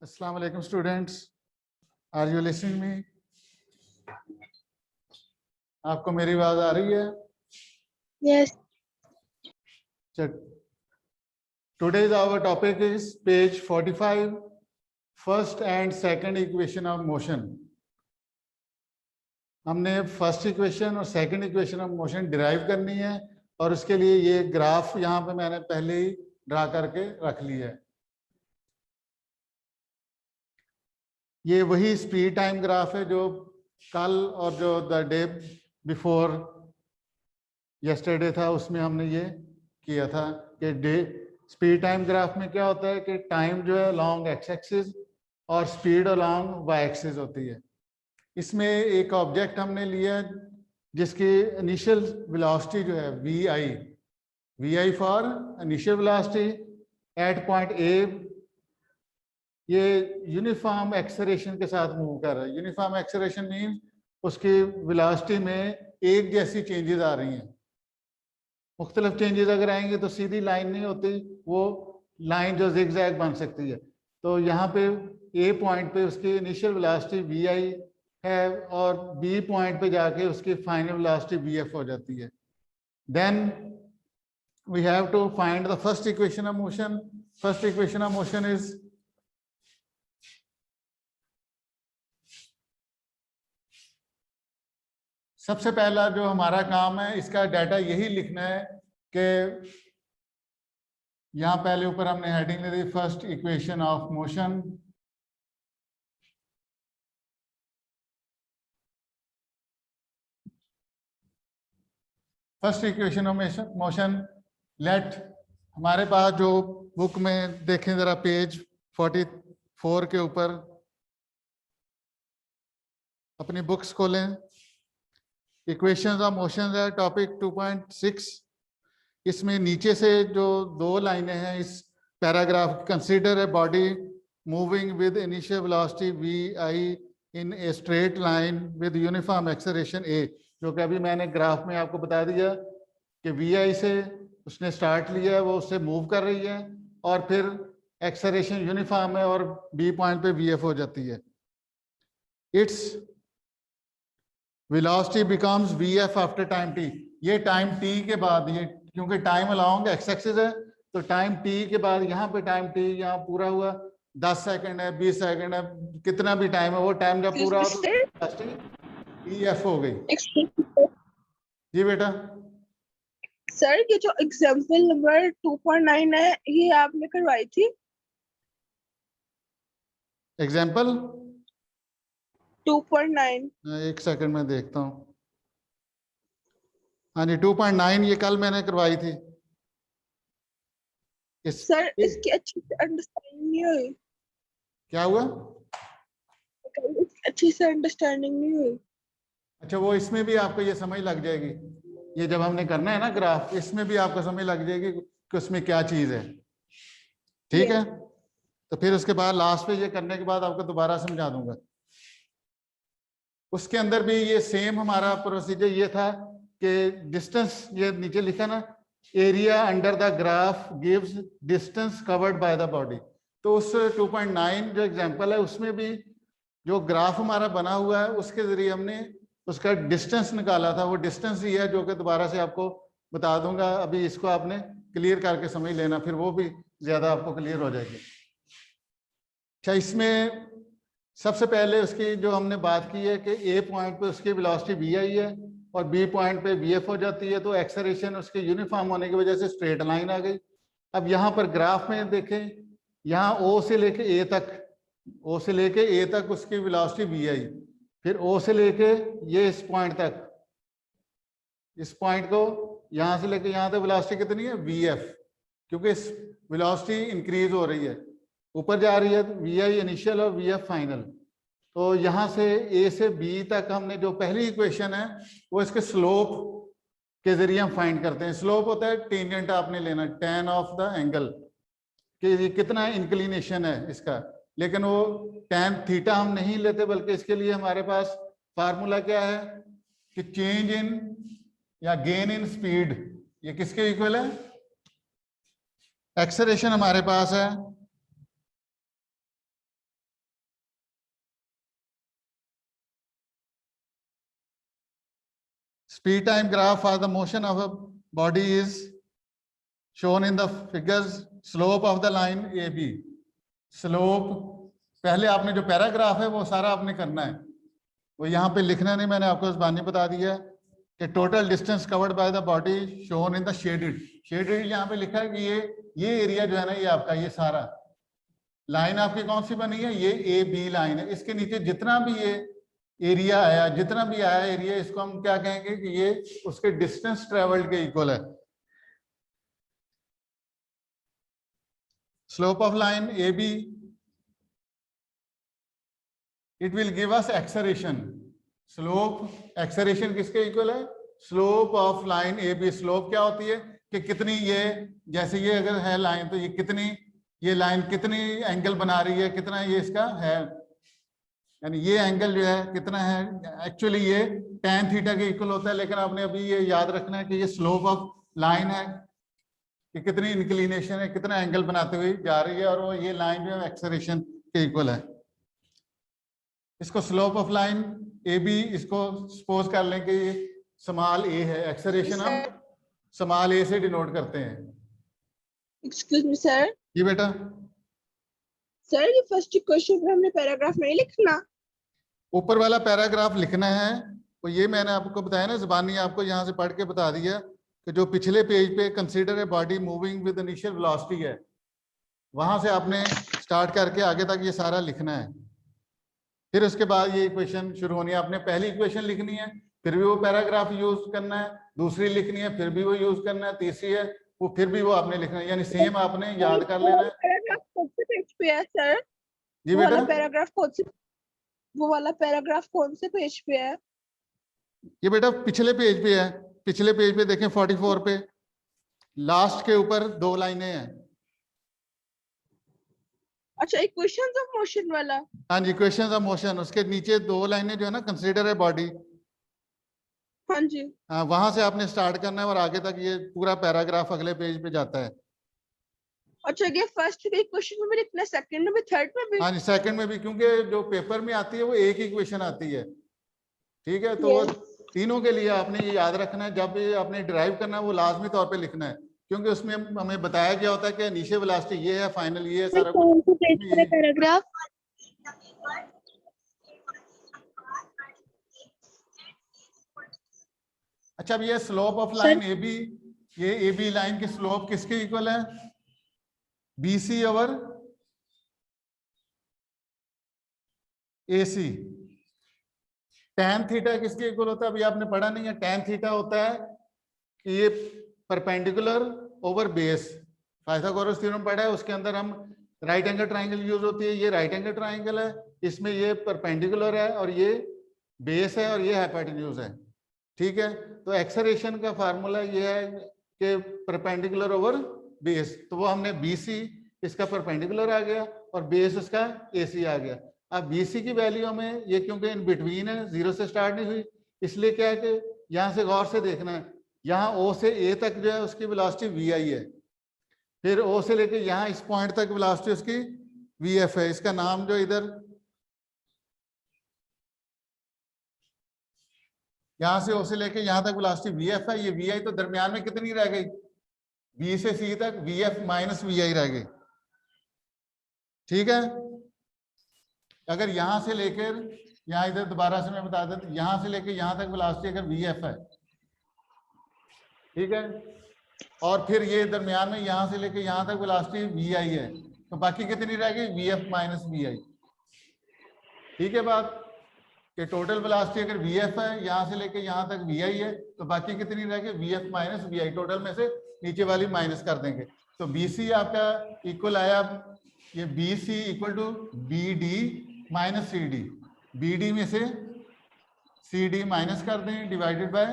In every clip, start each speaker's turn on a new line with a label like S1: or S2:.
S1: Assalamu alaikum students. Are you listening me? आपको मेरी आवाज आ रही है?
S2: Yes.
S1: Today's our topic is page 45, first and second equation of motion. हमने first equation और second equation of motion derive करनी है और उसके लिए ये ग्राफ यहाँ पे मैंने पहले ही ड्रा करके रख लिया है। ये वही स्पीड टाइम ग्राफ है जो कल और जो द डे बिफोर यस्टरडे था उसमें हमने ये किया था कि डे स्पीड टाइम ग्राफ में क्या होता है कि टाइम जो है अलोंग एक्स एक्सिस और स्पीड अलोंग वाई एक्सिस होती है। इसमें एक ऑब्जेक्ट हमने लिया जिसकी इनिशियल वेलोसिटी जो है V I for initial velocity at point A, ये यूनिफॉर्म एक्सेलरेशन के साथ मूव कर रहा है। यूनिफॉर्म एक्सेलरेशन मीन उसकी वेलोसिटी में एक जैसी चेंजेस आ रही हैं। मुख्तलिफ चेंजेस अगर आएंगे तो सीधी लाइन नहीं होती, वो लाइन जो जिगजैग बन सकती है। तो यहाँ पे ए पॉइंट पे उसकी इनिशियल वेलोसिटी वी आई है और बी पॉइंट पे जाके उसकी फाइनल वेलोसिटी वी एफ हो जाती है। Then we have to find the first equation of motion. First equation of motion is सबसे पहला जो हमारा काम है इसका डाटा यही लिखना है कि यहां पहले ऊपर हमने हेडिंग दे दी first equation of motion. First equation of motion let, हमारे पास जो बुक में देखें जरा पेज 44 के ऊपर अपनी बुक्स खोलें। इक्वेशंस ऑफ मोशन है टॉपिक 2.6। इसमें नीचे से जो दो लाइनें हैं इस paragraph, consider a body moving with initial velocity V I in a straight line with uniform acceleration a, जो कि अभी मैंने ग्राफ में आपको बता दिया कि वी आई से उसने स्टार्ट लिया है, वो उससे मूव कर रही है और फिर एक्सेलरेशन यूनिफॉर्म है और बी पॉइंट पे वी एफ हो जाती है। Its velocity becomes V F after time T. ये टाइम टी के बाद, ये क्योंकि टाइम अलोंग एक्स एक्सिस है तो टाइम टी के बाद यहाँ पे टाइम टी यहाँ पूरा हुआ 10 सेकंड है, 20 सेकंड है, कितना भी टाइम है, वो टाइम जब पूरा हो तो ई एफ हो गई। जी बेटा।
S2: सर ये जो एग्जांपल नंबर 2.9 है ये आपने करवाई थी?
S1: एग्जाम्पल
S2: 2.9
S1: एक सेकंड में देखता हूँ। हाँ जी 2.9 ये कल मैंने करवाई थी।
S2: सर इसकी अच्छी से अंडरस्टैंडिंग नहीं हुई।
S1: क्या हुआ?
S2: अच्छी से अंडरस्टैंडिंग नहीं हुई।
S1: अच्छा, वो इसमें भी आपको ये समझ लग जाएगी, ये जब हमने करना है ना ग्राफ, इसमें भी आपको समझ लग जाएगी कि उसमें क्या चीज है। ठीक है, तो फिर उसके बाद लास्ट पे ये करने के बाद आपको दोबारा समझा दूंगा। उसके अंदर भी ये सेम हमारा प्रोसीजर ये था कि डिस्टेंस, ये नीचे लिखा ना, area under the graph gives distance covered by the body. तो उस 2.9 जो एग्जांपल है उसमें भी जो ग्राफ हमारा बना हुआ है उसके जरिए हमने उसका डिस्टेंस निकाला था। वो डिस्टेंस ही है जो कि दोबारा से आपको बता दूंगा। अभी इसको आपने क्लियर करके समझ लेना, फिर वो भी ज्यादा आपको क्लियर हो जाएगी। अच्छा, इसमें सबसे पहले उसकी जो हमने बात की है कि ए पॉइंट पे उसकी वेलोसिटी वी आई है और बी पॉइंट पे वी एफ हो जाती है, तो एक्सेलरेशन उसके यूनिफॉर्म होने की वजह से स्ट्रेट लाइन आ गई। अब यहाँ पर ग्राफ में देखें, यहाँ ओ से लेके ए तक, ओ से लेके ए तक उसकी वेलोसिटी वी आई, फिर ओ से लेके ये इस पॉइंट तक, इस पॉइंट को यहाँ से लेके यहाँ तक वेलोसिटी कितनी है वी एफ, क्योंकि इस वेलोसिटी इंक्रीज हो रही है, ऊपर जा रही है, वी आई इनिशियल और वी एफ फाइनल। तो यहाँ से ए से बी तक हमने जो पहली इक्वेशन है वो इसके स्लोप के जरिए हम फाइंड करते हैं। स्लोप होता है टेंजेंट आपने लेना, tan ऑफ द एंगल, कि कितना इंक्लिनेशन है इसका, लेकिन वो tan थीटा हम नहीं लेते, बल्कि इसके लिए हमारे पास फार्मूला क्या है कि चेंज इन या गेन इन स्पीड, ये किसके इक्वल है? एक्सेलरेशन हमारे पास है speed time graph for the motion of a body is shown in the figures. Slope of the line AB. Slope, पहले आपने जो पैराग्राफ है वो सारा आपने करना है, वो यहाँ पे लिखना नहीं, मैंने आपको ज़बानी बता दिया कि total distance covered by the body shown in the shaded यहाँ पे लिखा है कि ये एरिया जो है ना, ये आपका ये सारा लाइन आपकी कौन सी बनी है, ये ए बी लाइन है। इसके नीचे जितना भी ये एरिया आया, जितना भी आया एरिया, इसको हम क्या कहेंगे कि ये उसके डिस्टेंस ट्रेवल्ड के इक्वल है। Slope of line A B, it will give us acceleration. Slope acceleration किसके इक्वल है, slope of line A B. Slope क्या होती है कि कितनी ये, जैसे ये अगर है लाइन तो ये कितनी, ये लाइन कितनी एंगल बना रही है, कितना ये इसका है, यानी ये एंगल जो है कितना है, एक्चुअली ये tan थीटा के इक्वल होता है, लेकिन आपने अभी ये याद रखना है कि ये स्लोप ऑफ लाइन है कि कितनी इंक्लिनेशन है, कितना एंगल बनाते हुए जा रही है, और वो ये लाइन जो है एक्सेलरेशन के इक्वल है। इसको slope of line A B, इसको सपोज कर लें कि ये स्मॉल ए है, एक्सेलरेशन हम स्मॉल ए से डिनोट करते हैं।
S2: Excuse me sir.
S1: जी बेटा।
S2: सर ये फर्स्ट क्वेश्चन में हमने पैराग्राफ नहीं लिखना,
S1: ऊपर वाला पैराग्राफ लिखना है, तो ये मैंने आपको बताया ना, ज़बानी आपको यहाँ से पढ़ के बता दिया कि जो पिछले पेज पे consider a body moving with initial velocity है, वहां से आपने स्टार्ट करके आगे तक ये सारा लिखना है। फिर उसके बाद ये इक्वेशन शुरू होनी है, आपने पहली इक्वेशन लिखनी है, फिर भी वो पैराग्राफ यूज करना है, दूसरी लिखनी है, फिर भी वो यूज करना है, तीसरी है वो फिर भी वो आपने लिखना है, यानी सेम आपने याद कर लेना है।
S2: पैराग्राफ कौन से पेज पे है सर?
S1: जी
S2: वो वाला
S1: बेटा,
S2: पैराग्राफ कौन से, वो वाला पैराग्राफ कौन से पेज पे है?
S1: ये बेटा पिछले पेज पे है, पिछले पेज पे देखें 44 पे, लास्ट के ऊपर 2 लाइनें हैं।
S2: अच्छा, इक्वेशंस ऑफ मोशन वाला।
S1: हाँ जी, इक्वेशंस ऑफ मोशन, उसके नीचे 2 लाइनें जो है ना, कंसीडर ए बॉडी,
S2: हाँ जी।
S1: हाँ, वहां से आपने स्टार्ट करना है और आगे तक ये पूरा पैराग्राफ अगले पेज पे जाता है।
S2: अच्छा, ये फर्स्ट के क्वेश्चन में भी लिखना है, सेकंड में भी, थर्ड में भी?
S1: हाँ जी, सेकंड में भी, क्योंकि जो पेपर में आती है वो एक ही इक्वेशन आती है, ठीक है, तो वो तीनों के लिए आपने ये याद रखना है, जब ये आपने डिराइव करना है वो लाजमी तौर पे लिखना है, क्योंकि उसमें हमें बताया गया होता है कि इनिशियल वेलोसिटी ये है, फाइनल ये है, सारा कुछ
S2: पैराग्राफ।
S1: अच्छा, अब ये slope of line A B, ये ए बी लाइन की स्लोप किसके इक्वल है, BC over AC। tan theta किसके इक्वल होता है, अभी आपने पढ़ा नहीं है, tan थीटा होता है कि ये perpendicular over base, Pythagoras theorem पढ़ा है, उसके अंदर हम राइट एंगल ट्राइंगल यूज होती है, ये राइट एंगल ट्राइंगल है, इसमें ये परपेंडिकुलर है और ये बेस है और ये हाइपोटेन्यूज है, ठीक है। तो एक्सेलरेशन का फार्मूला ये है कि परपेंडिकुलर ओवर बेस, तो वो हमने BC इसका परपेंडिकुलर आ गया और बेस इसका AC आ गया। अब BC की वैल्यू हमें ये, क्योंकि इन बिटवीन है, 0 से स्टार्ट नहीं हुई, इसलिए क्या है कि यहाँ से गौर से देखना है, यहाँ O से A तक जो है उसकी वेलोसिटी VI है, फिर O से लेके यहाँ इस पॉइंट तक वेलोसिटी उसकी VF है, इसका नाम जो इधर यहाँ से O से लेके यहाँ तक वेलोसिटी VF है, ये VI तो दरमियान में कितनी रह गई, B से C तक VF माइनस VI रह गई, ठीक है। अगर यहां से लेकर यहाँ, इधर दोबारा से मैं बता देता, यहां से लेकर यहां तक वेलोसिटी अगर VF है, ठीक है, और फिर ये दरमियान में यहां से लेकर यहां तक वेलोसिटी VI है, तो बाकी कितनी रह गई, VF माइनस VI, ठीक है बात, कि टोटल वेलोसिटी अगर VF है, यहां से लेकर यहां तक VI है, तो बाकी कितनी रह गई, VF माइनस VI, टोटल में से नीचे वाली माइनस कर देंगे, तो BC आपका इक्वल आया, ये BC equal to BD minus CD, BD में से CD माइनस कर दें डिवाइडेड बाय,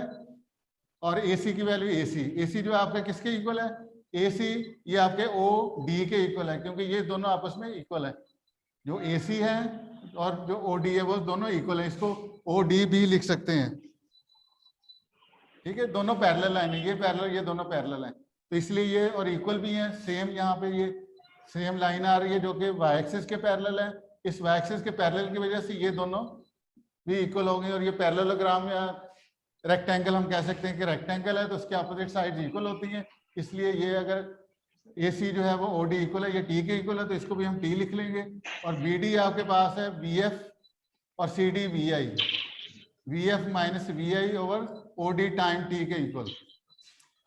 S1: और AC की वैल्यू AC जो आपका किसके इक्वल है, AC ये आपके OD के इक्वल है, क्योंकि ये दोनों आपस में इक्वल है, जो AC है और जो OD है वो दोनों इक्वल है, इसको OD भी लिख सकते हैं, ठीक है, दोनों पैरेलल लाइन है, ये पैरेलल, ये दोनों पैरेलल है, तो इसलिए ये और इक्वल भी है, सेम यहाँ पे ये सेम लाइन आ रही है जो कि वाई एक्सिस के पैरेलल है, इस वाई एक्सिस के पैरेलल की वजह से ये दोनों भी इक्वल हो गए, और ये पैरेललोग्राम या रेक्टेंगल हम कह सकते हैं कि रेक्टेंगल है तो उसके अपोजिट साइड इक्वल होती हैं, इसलिए ये अगर AC जो है वो OD इक्वल है, ये T के इक्वल है, तो इसको भी हम T लिख लेंगे। और BD आपके पास है BF और CD VI, VF minus VI over OD time T के इक्वल।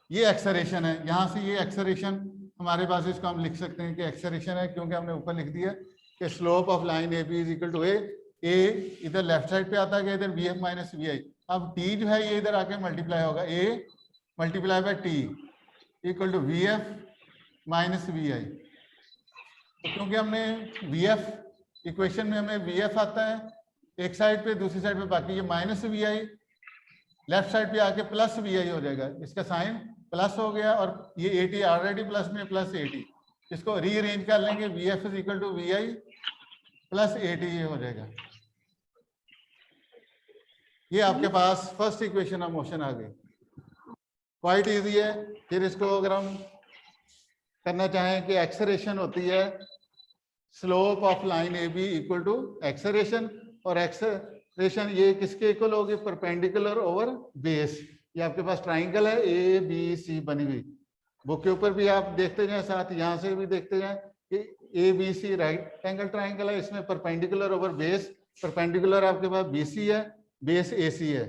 S1: ये एक्सलेरेशन है, यहाँ से ये एक्सलेरेशन हमारे पास, इसको हम लिख सकते हैं कि एक्सलेरेशन है, क्योंकि हमने ऊपर लिख दिया कि slope of line AB is equal to a इधर लेफ्ट साइड पे आता है, इधर VF माइनस VI। अब T जो है ये इधर आके मल्टीप्लाई होगा, A multiply by T equal to VF minus VI। तो क्योंकि हमने VF इक्वेशन में हमें VF आता है एक साइड पे, दूसरी साइड पे बाकी ये माइनस VI, लेफ्ट साइड पे आके प्लस VI हो जाएगा, इसका साइन प्लस हो गया, और ये 80 ऑलरेडी प्लस में प्लस 80, इसको रीअरेंज कर लेंगे, VF is equal to VI plus 80 ये हो जाएगा। ये आपके पास फर्स्ट इक्वेशन ऑफ मोशन आ गई, क्वाइट इजी है। फिर इसको अगर हम करना चाहें कि एक्सेलरेशन होती है slope of line AB equal to acceleration, और एक्सेलरेशन ये किसके इक्वल होगी, परपेंडिकुलर ओवर बेस। ये आपके पास ट्राइंगल है ABC बनी हुई, बुक के ऊपर भी आप देखते जाएं, साथ यहाँ से भी देखते जाएं कि ABC राइट एंगल ट्राइंगल है, इसमें परपेंडिकुलर ओवर बेस, परपेंडिकुलर आपके पास BC है, बेस AC है,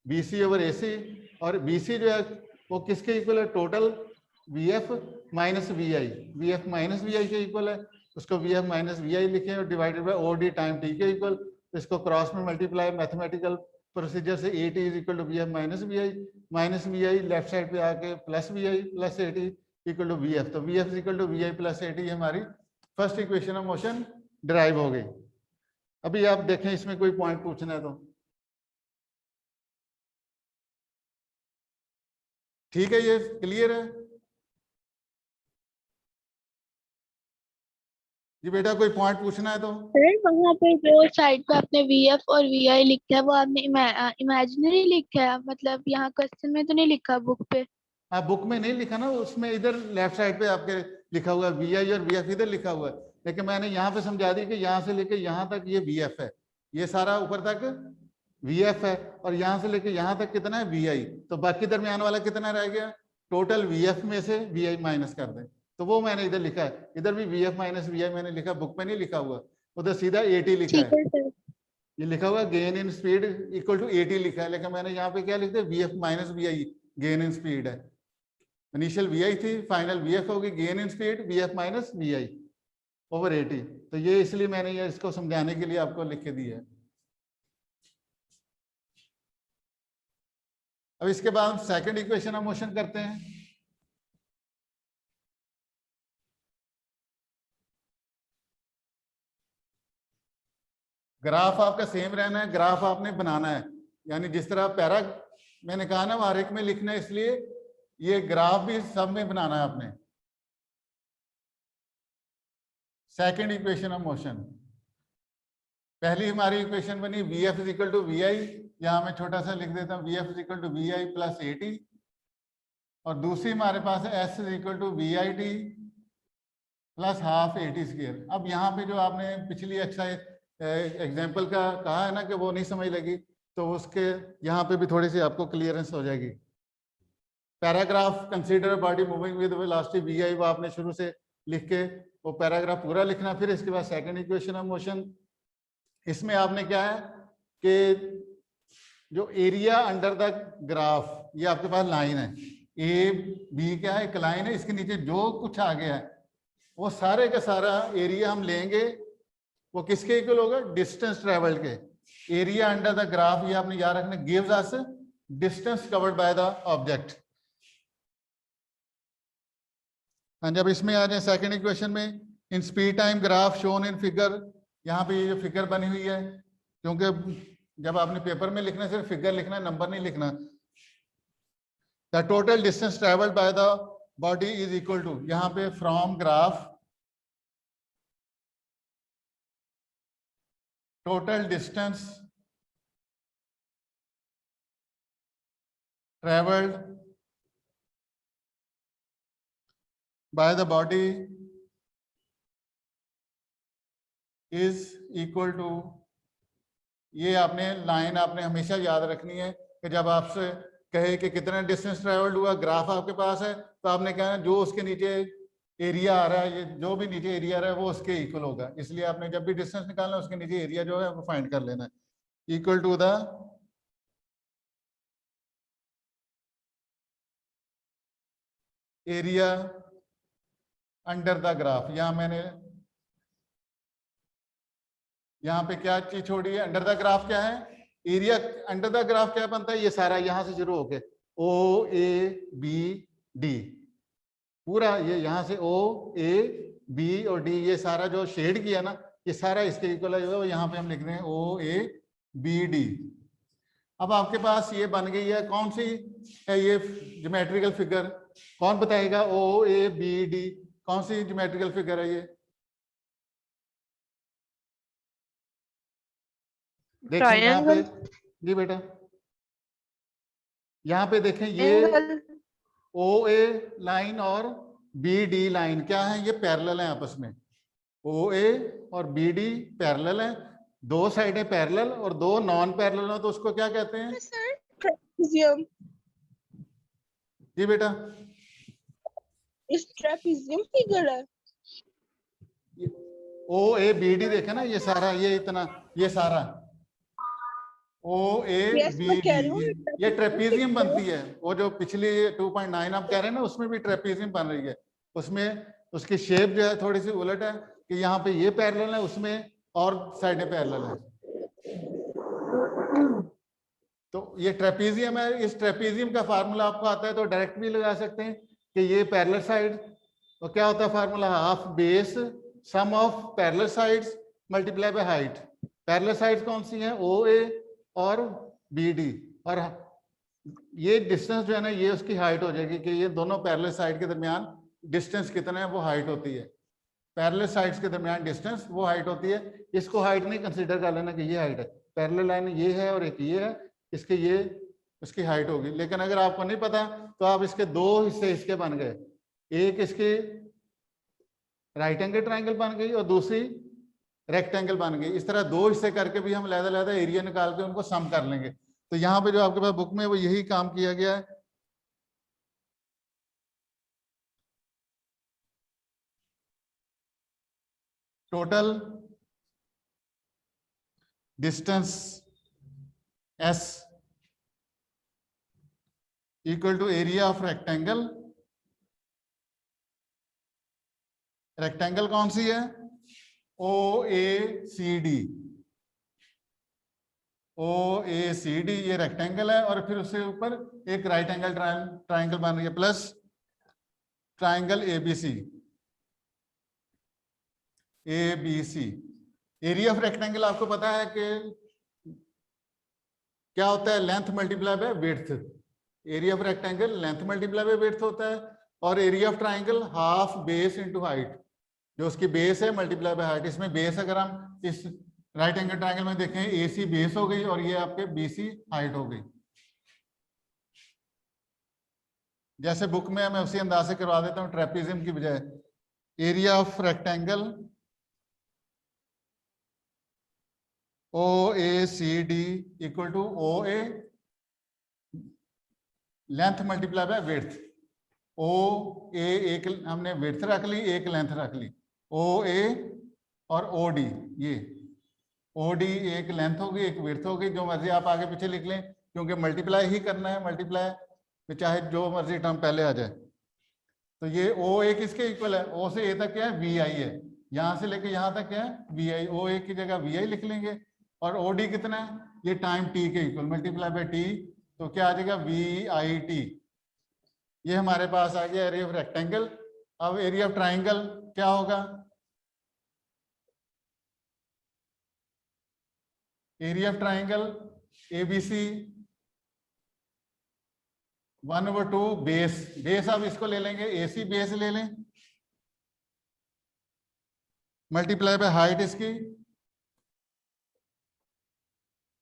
S1: BC ओवर AC, और BC जो है वो किसके इक्वल है, total VF minus VI, VF minus VI के इक्वल है, उसको VF माइनस VI लिखें और divided by OD time T के इक्वल, इसको क्रॉस में मल्टीप्लाई मैथमेटिकल प्रोसीजर से 80 is equal to VF minus VI left side पे आके plus VI plus 80 equal to VF, तो VF is equal to VI plus 80 हमारी first equation of motion derive हो गई। अभी आप देखें इसमें कोई पॉइंट पूछना है तो ठीक है, ये क्लियर है जी बेटा, कोई पॉइंट पूछना है तो।
S3: सर वहाँ पे जो साइड पे आपने VF और VI लिखा है वो आपने इमेजिनरी लिखा है, मतलब यहाँ क्वेश्चन में तो नहीं लिखा बुक पे।
S1: हाँ बुक में नहीं लिखा ना, उसमें इधर लेफ्ट साइड पे आपके लिखा हुआ है VI और VF इधर लिखा हुआ है, लेकिन मैंने यहाँ पे समझा दी कि यहाँ से लेके यहाँ तक ये VF है, ये सारा ऊपर तक VF है, और यहाँ से लेके यहाँ तक कितना है VI, तो बाकी दरमियान वाला कितना रह गया, टोटल VF में से VI माइनस कर दें, तो वो मैंने इधर लिखा है, इधर भी VF माइनस VI मैंने लिखा, बुक में नहीं लिखा हुआ, उधर सीधा 80 लिखा
S3: ठीक
S1: है,
S3: है सर।
S1: ये लिखा हुआ gain in speed equal to 80 लिखा है, लेकिन मैंने यहाँ पे क्या लिख दिया, VF minus VI gain in speed है, इनिशियल VI थी, फाइनल VF होगी, gain in speed VF minus VI over 80, तो ये इसलिए मैंने ये इसको समझाने के लिए आपको लिख के दिया है। अब इसके बाद हम सेकंड इक्वेशन ऑफ मोशन करते हैं। ग्राफ आपका सेम रहना है, ग्राफ आपने बनाना है, यानी जिस तरह पैरा मैंने कहा ना हर एक में लिखना है, इसलिए ये ग्राफ भी सब में बनाना है आपने। सेकंड इक्वेशन ऑफ मोशन, पहली हमारी इक्वेशन बनी VF is equal to VI, यहां मैं छोटा सा लिख देता हूं VF is equal to VI plus 80, और दूसरी हमारे पास है S is equal to VIT plus half 80 square. अब यहाँ पे जो आपने पिछली एक्सरसाइज एग्जाम्पल का कहा है ना कि वो नहीं समझ लगी, तो उसके यहाँ पे भी थोड़ी सी आपको क्लियरेंस हो जाएगी। Paragraph consider body moving with velocity VI, वो आपने शुरू से लिख के वो पैराग्राफ पूरा लिखना। फिर इसके बाद सेकंड इक्वेशन ऑफ मोशन, इसमें आपने क्या है कि जो एरिया अंडर द ग्राफ, ये आपके पास लाइन है AB क्या है, एक लाइन है, इसके नीचे जो कुछ आ गया है वो सारे का सारा एरिया हम लेंगे, वो किसके इक्वल होगा, डिस्टेंस ट्रेवल्ड के। एरिया अंडर द ग्राफ, ये आपने याद रखना, gives us distance covered by the object. हाँ, जब इसमें आ जाए सेकंड इक्वेशन में, in speed time graph shown in figure, यहाँ पे ये जो फिगर बनी हुई है, क्योंकि जब आपने पेपर में लिखना सिर्फ फिगर लिखना, नंबर नहीं लिखना। The total distance travelled by the body is equal to, यहाँ पे from graph total distance traveled by the body is equal to, ये आपने लाइन आपने हमेशा याद रखनी है कि जब आपसे कहे कि कितना डिस्टेंस ट्रेवल्ड हुआ, ग्राफ आपके पास है, तो आपने कहा जो उसके नीचे एरिया आ रहा है, ये जो भी नीचे एरिया आ रहा है वो उसके इक्वल होगा। इसलिए आपने जब भी डिस्टेंस निकालना है उसके नीचे एरिया जो है वो फाइंड कर लेना है, equal to the area under the graph. यहां मैंने यहाँ पे क्या चीज छोड़ी है, अंडर द ग्राफ क्या है, एरिया अंडर द ग्राफ क्या बनता है, ये सारा यहां से शुरू होके ओ ए बी डी, पूरा ये यहाँ से ओ ए बी और डी, ये सारा जो शेड किया ना ये सारा इसके इक्वल है। यहाँ पे हम लिख रहे हैं ओ ए बी डी। अब आपके पास ये बन गई है, कौन सी है ये ज्योमेट्रिकल फिगर, कौन बताएगा, ओ ए बी डी कौन सी ज्योमेट्रिकल फिगर है ये, देखें यहाँ पे जी बेटा, यहाँ पे देखें ये ओ ए लाइन और बी डी लाइन क्या है, ये पैरेलल है आपस में, ओ ए और बी डी पैरेलल है, दो साइडें पैरेलल और दो नॉन पैरेलल हो तो उसको क्या कहते हैं,
S2: सर ट्रेपेजियम।
S1: जी बेटा
S2: इस ट्रेपेजियम फिगर है।
S1: ओ ए बी डी देखे ना, ये सारा ये इतना ये सारा ओ ए
S2: Yes,
S1: बी
S2: मैं कह रही
S1: डी,
S2: हूँ,
S1: ये ट्रेपेजियम बनती है। वो जो पिछली 2.9 आप कह रहे हैं ना उसमें भी ट्रेपेजियम बन रही है, उसमें उसकी शेप जो है थोड़ी सी उलट है कि यहाँ पे ये पैरेलल है उसमें और साइडें पैरेलल है, तो ये ट्रेपेजियम है। इस ट्रेपेजियम का फार्मूला आपको आता है तो डायरेक्ट भी लगा सकते हैं कि ये पैरेलल साइड, तो क्या होता है formula, half base sum of parallel sides multiply by height. Parallel sides कौन सी हैं, ओ ए और बी डी, और ये डिस्टेंस जो है ना ये उसकी हाइट हो जाएगी कि ये दोनों पैरेलल साइड के दरमियान डिस्टेंस कितना है वो हाइट होती है, पैरेलल साइड्स के दरमियान डिस्टेंस वो हाइट होती है। इसको हाइट नहीं कंसीडर कर लेना कि ये हाइट है, पैरेलल लाइन ये है और एक ये है, इसके ये इसकी हाइट होगी। लेकिन अगर आपको नहीं पता तो आप इसके दो हिस्से इसके बन गए, एक इसकी राइट एंगल ट्राइंगल बन गई और दूसरी रेक्टेंगल बन गई। इस तरह दो हिस्से करके भी हम अलग-अलग एरिया निकाल के उनको सम कर लेंगे। तो यहाँ पे जो आपके पास बुक में वो यही काम किया गया है। Total distance S equal to area of rectangle. Rectangle कौन सी है, O A C D, O A C D ये रेक्टेंगल है और फिर उसके ऊपर एक राइट एंगल ट्राइंगल बन रही है plus triangle ABC, ABC. Area of rectangle आपको पता है कि क्या होता है, length multiply by width. Area of rectangle length multiply by width होता है और area of triangle half base into height, जो उसकी बेस है मल्टीप्लाई बाय हाइट। इसमें बेस अगर हम इस राइट एंगल ट्राइंगल में देखें, AC बेस हो गई और ये आपके BC हाइट हो गई। जैसे बुक में मैं उसी अंदाज से करवा देता हूं ट्रेपेजियम की बजाय। Area of rectangle OACD equal to OA length multiply by width. OA एक हमने विड्थ रख ली, एक लेंथ रख ली, OA और OD, ये OD एक लेंथ होगी एक विड्थ होगी, जो मर्जी आप आगे पीछे लिख लें क्योंकि मल्टीप्लाई ही करना है, मल्टीप्लाई में चाहे जो मर्जी टर्म पहले आ जाए। तो ये OA किसके इक्वल है, O से A तक क्या है, VI है, यहां से लेके यहां तक क्या है VI, OA की जगह VI लिख लेंगे और OD कितना है, ये टाइम T के इक्वल मल्टीप्लाई बाय T, तो क्या आ जाएगा VIT। ये हमारे पास आ गया एरिया ऑफ रेक्टेंगल। अब एरिया ऑफ ट्राइंगल क्या होगा, area of triangle ABC 1/2 base, base अब इसको ले लेंगे AC बेस ले लें मल्टीप्लाई बाय हाइट इसकी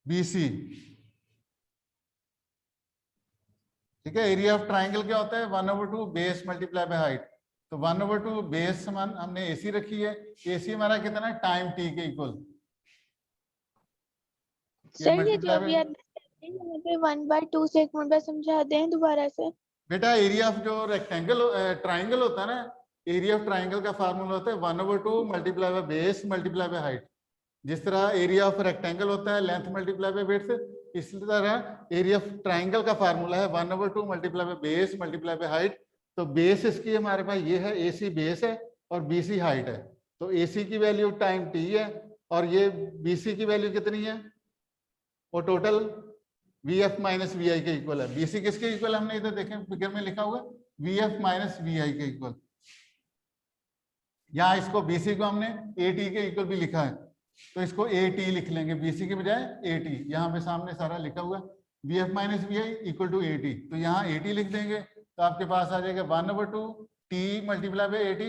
S1: BC, ठीक है। एरिया ऑफ ट्राइंगल क्या होता है 1/2 बेस मल्टीप्लाई बाय हाइट, तो 1/2 बेस समान हमने AC रखी है, AC हमारा कितना है टाइम T के इक्वल।
S3: सर ये जो भी यहाँ पे 1/2 से एक मिनट समझा दें दोबारा से।
S1: बेटा एरिया ऑफ जो रेक्टेंगल ट्राइंगल होता है ना, एरिया ऑफ ट्राइंगल का फार्मूला होता है 1/2 multiply by base multiply by height. जिस तरह एरिया ऑफ रेक्टेंगल होता है लेंथ मल्टीप्लाई बाय विड्थ, इसी तरह एरिया ऑफ ट्राइंगल का फार्मूला है 1/2 multiply by base multiply by height. तो बेस इसकी हमारे पास ये है, AC बेस है और BC हाइट है। तो AC की वैल्यू टाइम T है और ये BC की वैल्यू कितनी है, वो टोटल VF माइनस VI के इक्वल है। BC किसके इक्वल हमने इधर देखें फिगर में लिखा हुआ VF माइनस VI के इक्वल। यहाँ इसको BC को हमने AT के इक्वल भी लिखा है, तो इसको AT लिख लेंगे, BC के बजाय AT। यहाँ पे सामने सारा लिखा हुआ VF minus VI equal to AT, तो यहाँ AT लिख देंगे तो आपके पास आ जाएगा 1/2 T multiply by AT,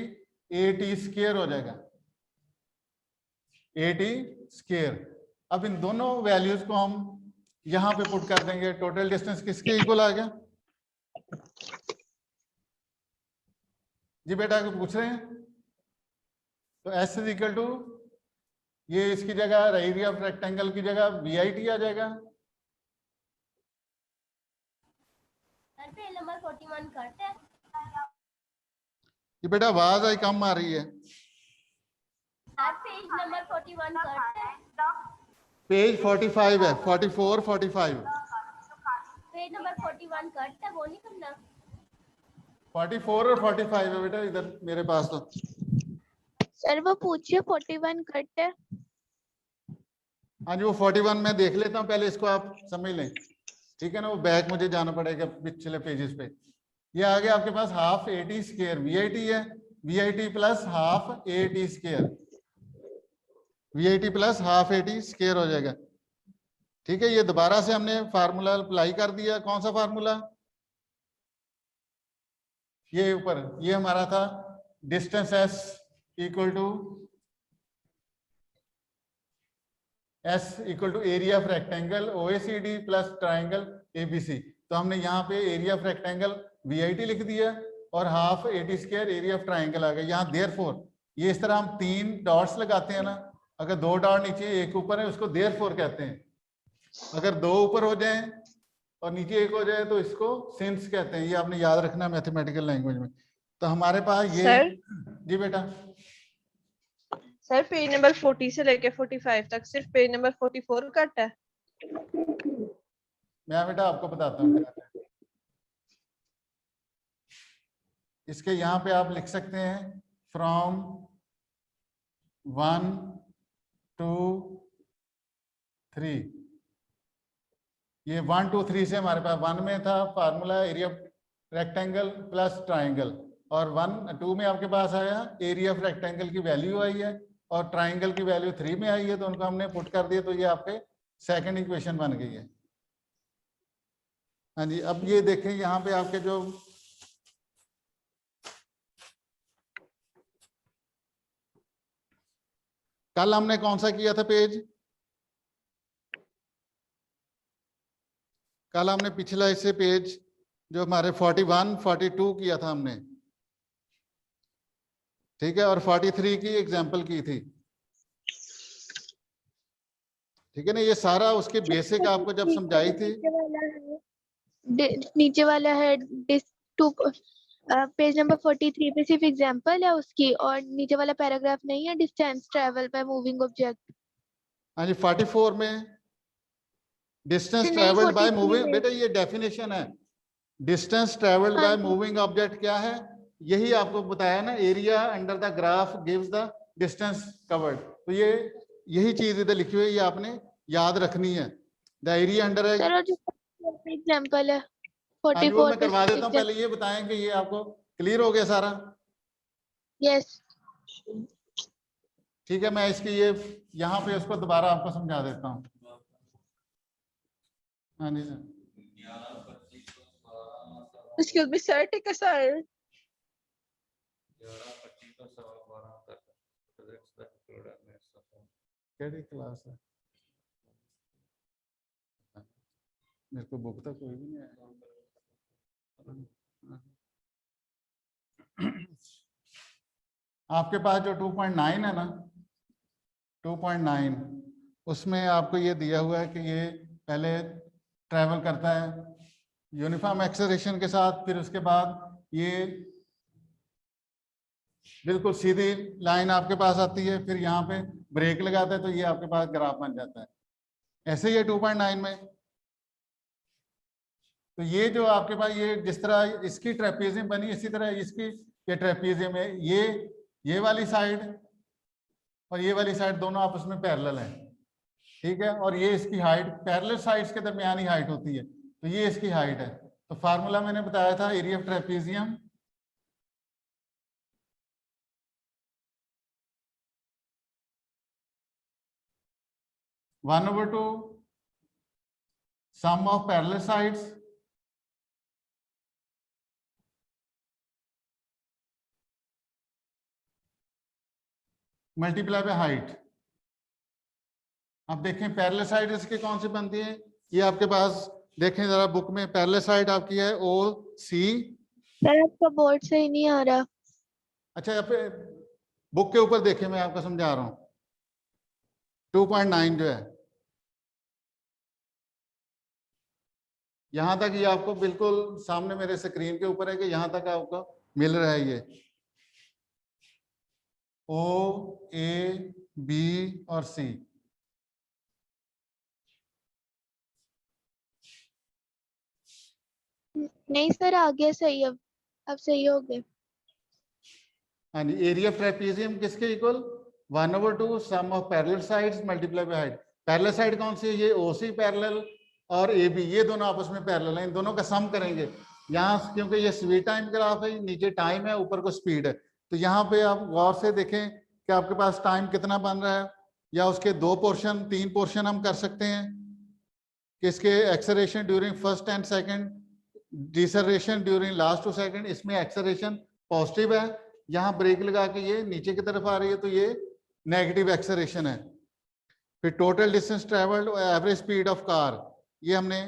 S1: AT square हो जाएगा, AT स्क्वायर। अब इन दोनों वैल्यूज को हम यहाँ पे पुट कर देंगे। टोटल डिस्टेंस किसके इक्वल आ गया जी बेटा, को पूछ रहे हैं? तो S इज इक्वल टू, ये इसकी जगह एरिया ऑफ रेक्टेंगल की जगह VIT आ जाएगा।
S4: सर पेज नंबर 41 करते हैं।
S1: ये बेटा आवाज आई कम आ रही है।
S4: सर पेज नंबर 41 करते हैं।
S1: पेज 45 है, 44 45
S4: पेज नंबर 41 करते हैं, वो नहीं करना।
S1: 44 और 45 है बेटा इधर मेरे पास। तो
S3: सर वो पूछिए 41 कट है।
S1: हाँ जी, वो 41 में देख लेता हूँ, पहले इसको आप समझ लें, ठीक है ना। वो बैक मुझे जाना पड़ेगा पिछले पेजेस पे। ये आ गया आपके पास हाफ AT स्क्वायर, VIT है, VIT plus half AT square, VIT plus half AT square हो जाएगा। ठीक है, ये दोबारा से हमने फार्मूला अप्लाई कर दिया। कौन सा फार्मूला? ये ऊपर ये हमारा था distance S equal to area of rectangle OECD plus triangle ABC। तो हमने यहाँ पे एरिया ऑफ रेक्टेंगल VIT लिख दिया और half AT square area of triangle आ गया। यहाँ देयरफॉर, ये इस तरह हम 3 डॉट्स लगाते हैं ना, अगर 2 डॉट नीचे एक ऊपर है उसको देयरफॉर कहते हैं। अगर 2 ऊपर हो जाए और नीचे एक हो जाए तो इसको सिंस कहते हैं। ये आपने याद रखना मैथमेटिकल लैंग्वेज में। तो हमारे पास ये
S2: सर?
S1: जी बेटा।
S2: सर पेज नंबर 40 से लेके 45 तक सिर्फ पेज नंबर 44 कट है।
S1: मैं बेटा आपको बताता हूँ। इसके यहाँ पे आप लिख सकते हैं फ्रॉम 1 2 3। ये 1 2 3 से हमारे पास 1 में था formula area of rectangle plus triangle, और 1 2 में आपके पास आया एरिया ऑफ रेक्टेंगल की वैल्यू आई है और ट्राइंगल की वैल्यू 3 में आई है, तो उनको हमने पुट कर दिया, तो ये आपके सेकंड इक्वेशन बन गई है। हाँ जी, अब ये देखें यहाँ पे आपके जो कल हमने कौन सा किया था पेज, कल हमने पिछला इससे पेज जो हमारे 41 42 किया था हमने, ठीक है, और 43 की एग्जांपल की थी, ठीक है ना। ये सारा उसके बेसिक आपको जब समझाई थी।
S3: नीचे वाला है पेज नंबर 43 पे सिर्फ एग्जांपल है उसकी, और नीचे वाला पैराग्राफ नहीं है, distance travel by moving object.
S1: हाँ जी, 44 में डिस्टेंस
S3: नहीं,
S1: ट्रेवल्ड बाय
S3: 43
S1: मूविंग,
S3: में।
S1: बेटा ये डेफिनेशन है। डिस्टेंस ट्रेवल्ड
S3: हाँ
S1: बाय
S3: जी।
S1: मूविंग ऑब्जेक्ट क्या है, यही आपको बताया ना, area under the graph gives the distance covered. तो ये यही चीज इधर लिखी हुई है, ये आपने याद रखनी है। द एरिया अंडर है,
S3: सर जो एग्जांपल है
S1: हाँ जी, वो
S3: 44
S1: मैं
S3: पे
S1: करवा देता हूँ। पहले ये बताएं कि ये आपको क्लियर हो गया सारा।
S3: यस।
S1: ठीक है, मैं इसकी ये यहाँ पे उसको दोबारा आपको समझा देता हूँ। हाँ जी sir.
S2: Excuse me sir, take a sir.
S4: 11:25
S1: KD class है, मेरे को बुक तो कोई भी नहीं आया। आपके पास जो 2.9 है ना, 2.9 उसमें आपको ये दिया हुआ है कि ये पहले ट्रैवल करता है यूनिफॉर्म एक्सेलरेशन के साथ। फिर उसके बाद ये बिल्कुल सीधी लाइन आपके पास आती है, फिर यहाँ पे ब्रेक लगाता है तो ये आपके पास ग्राफ बन जाता है। ऐसे ही है 2.9 में। तो ये जो आपके पास ये जिस तरह इसकी ट्रेपेजियम बनी, इसी तरह इसकी ये ट्रेपेजियम है। ये वाली साइड और ये वाली साइड दोनों आपस में पैरेलल है, ठीक है। और ये इसकी हाइट, पैरेलल साइड्स के दरमियान ही हाइट होती है, तो ये इसकी हाइट है। तो फार्मूला मैंने बताया था, area of trapezium one over two sum of parallel sides multiply by height. अब देखें पैरेलल साइड इसकी कौन सी बनती है, ये आपके पास देखें जरा बुक में पैरेलल साइड आपकी है ओ सी।
S3: सर आपका बोर्ड सही नहीं आ रहा।
S1: अच्छा, यहाँ पे बुक के ऊपर देखें, मैं आपको समझा रहा हूँ। 2.9 जो है यहां तक, ये आपको बिल्कुल सामने मेरे स्क्रीन के ऊपर है कि यहां तक आपको मिल रहा है। ये ओ ए बी और सी।
S3: नहीं सर आ गया सही, अब सही हो गया।
S1: हाँ जी, एरिया ऑफ ट्रेपेजियम किसके equal, 1/2 sum of parallel sides multiply by height. Parallel side कौन सी है, ये ओसी पैरेलल और ए बी, ये दोनों आपस में पैरेलल हैं, इन दोनों का सम करेंगे। यहाँ क्योंकि ये स्पीड टाइम ग्राफ है, नीचे टाइम है, ऊपर को स्पीड है, तो यहाँ पे आप गौर से देखें कि आपके पास टाइम कितना बन रहा है, या उसके 2 पोर्शन 3 पोर्शन हम कर सकते हैं कि इसके acceleration during first 10 second, deceleration during last 2 second. इसमें एक्सेलरेशन पॉजिटिव है, यहाँ ब्रेक लगा के ये नीचे की तरफ आ रही है तो ये नेगेटिव एक्सेलरेशन है। फिर टोटल डिस्टेंस ट्रेवल्ड और एवरेज स्पीड ऑफ कार, ये हमने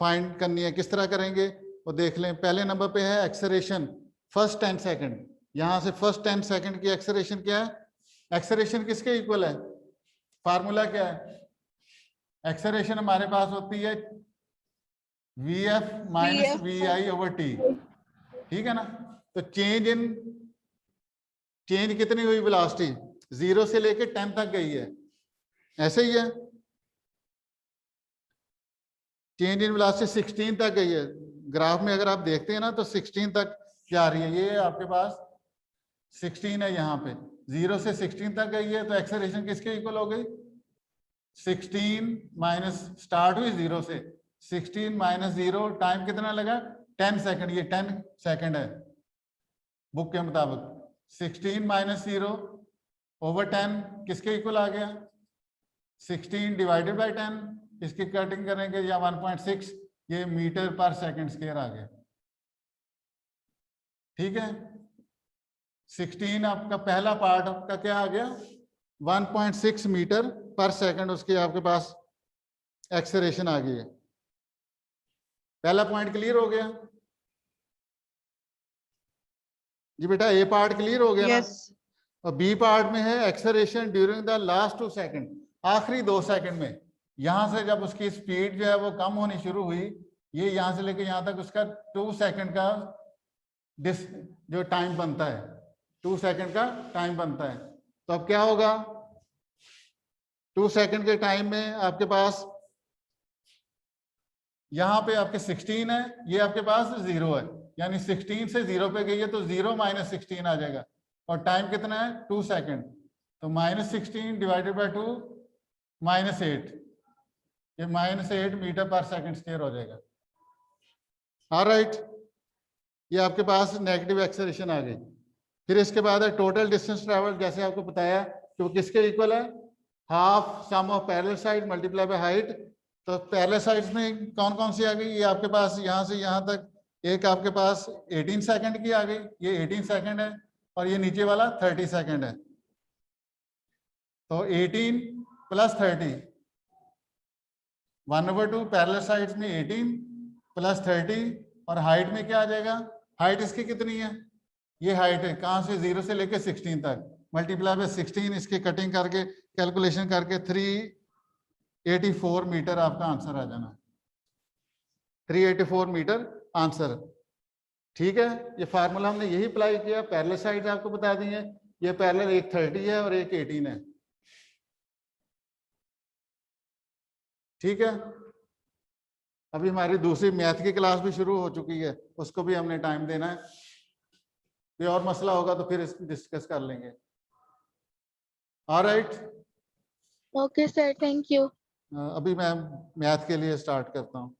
S1: फाइंड करनी है। किस तरह करेंगे वो देख लें। पहले नंबर पे है एक्सेलरेशन फर्स्ट 10 सेकंड, यहाँ से फर्स्ट 10 सेकंड की एक्सेलरेशन क्या है, एक्सेलरेशन किसके इक्वल है, फार्मूला क्या है, एक्सेलरेशन हमारे पास होती है VF minus VI over T, ठीक है ना। तो चेंज कितनी हुई, वेलोसिटी 0 से लेके 10 तक गई है, ऐसे ही है। चेंज इन वेलोसिटी 16 तक गई है, ग्राफ में अगर आप देखते हैं ना तो 16 तक जा रही है। ये आपके पास 16 है, यहाँ पे 0 से 16 तक गई है, तो एक्सेलरेशन किसके इक्वल हो गई, 16 माइनस, स्टार्ट हुई 0 से, 16 माइनस 0, टाइम कितना लगा 10 सेकंड, ये 10 सेकंड है बुक के मुताबिक। 16 माइनस 0 ओवर 10 किसके इक्वल आ गया, 16 डिवाइडेड बाय 10, इसकी कटिंग करेंगे या 1.6, ये मीटर पर सेकंड स्क्वायर आ गया, ठीक है। 16 आपका पहला पार्ट आपका क्या आ गया, 1.6 मीटर पर सेकंड उसकी आपके पास एक्सेलरेशन आ गई है। पहला पॉइंट क्लियर हो गया जी बेटा, ए पार्ट क्लियर हो गया
S2: Yes.
S1: ना। और बी पार्ट में है acceleration during the last 2 second, आखिरी 2 सेकंड में। यहां से जब उसकी स्पीड जो है वो कम होनी शुरू हुई, ये यहां से लेके यहां तक उसका 2 सेकंड का जो टाइम बनता है, 2 सेकंड का टाइम बनता है। तो अब क्या होगा, 2 सेकंड के टाइम में आपके पास यहाँ पे आपके 16 है, ये आपके पास 0 है, यानी 16 से 0 पे गई है तो 0 माइनस 16 आ जाएगा, और टाइम कितना है 2 सेकंड, तो माइनस 16 डिवाइडेड बाय 2 माइनस 8, ये माइनस 8 मीटर पर सेकंड स्क्वायर हो जाएगा। ऑलराइट, ये आपके पास नेगेटिव एक्सेलरेशन आ गई। फिर इसके बाद है टोटल डिस्टेंस ट्रैवल, जैसे आपको बताया कि वो किसके इक्वल है, half sum of parallel side multiply by height. तो पैरेलल साइड्स में कौन कौन सी आ गई, ये आपके पास यहाँ से यहाँ तक एक आपके पास 18 सेकंड की आ गई, ये 18 सेकंड है, और ये नीचे वाला 30 सेकंड है। तो 18 प्लस 30, 1/2 पैरेलल साइड्स में 18 प्लस 30, और हाइट में क्या आ जाएगा, हाइट इसकी कितनी है, ये हाइट है कहाँ से 0 से लेके 16 तक, मल्टीप्लाई बाय 16, इसकी कटिंग करके कैलकुलेशन करके 384 मीटर आपका आंसर आ जाना। 384 मीटर आंसर। ठीक है, ये फार्मूला हमने यही अप्लाई किया। पैरेलल साइड आपको बता दी है, ये पैरेलल एक 30 है और एक 18 है। ठीक है, अभी हमारी दूसरी मैथ की क्लास भी शुरू हो चुकी है, उसको भी हमने टाइम देना है। कोई और मसला होगा तो फिर डिस्कस कर लेंगे। Alright,
S3: okay sir, thank you.
S1: अभी मैं मैथ के लिए स्टार्ट करता हूँ।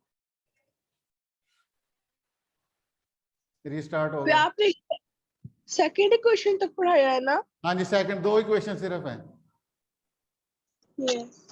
S1: रीस्टार्ट
S2: फिर
S1: होगा।
S2: आपने सेकंड क्वेश्चन तक पढ़ाया है ना?
S1: हाँ जी, सेकंड 2 ही क्वेश्चन सिर्फ हैं।
S2: यस।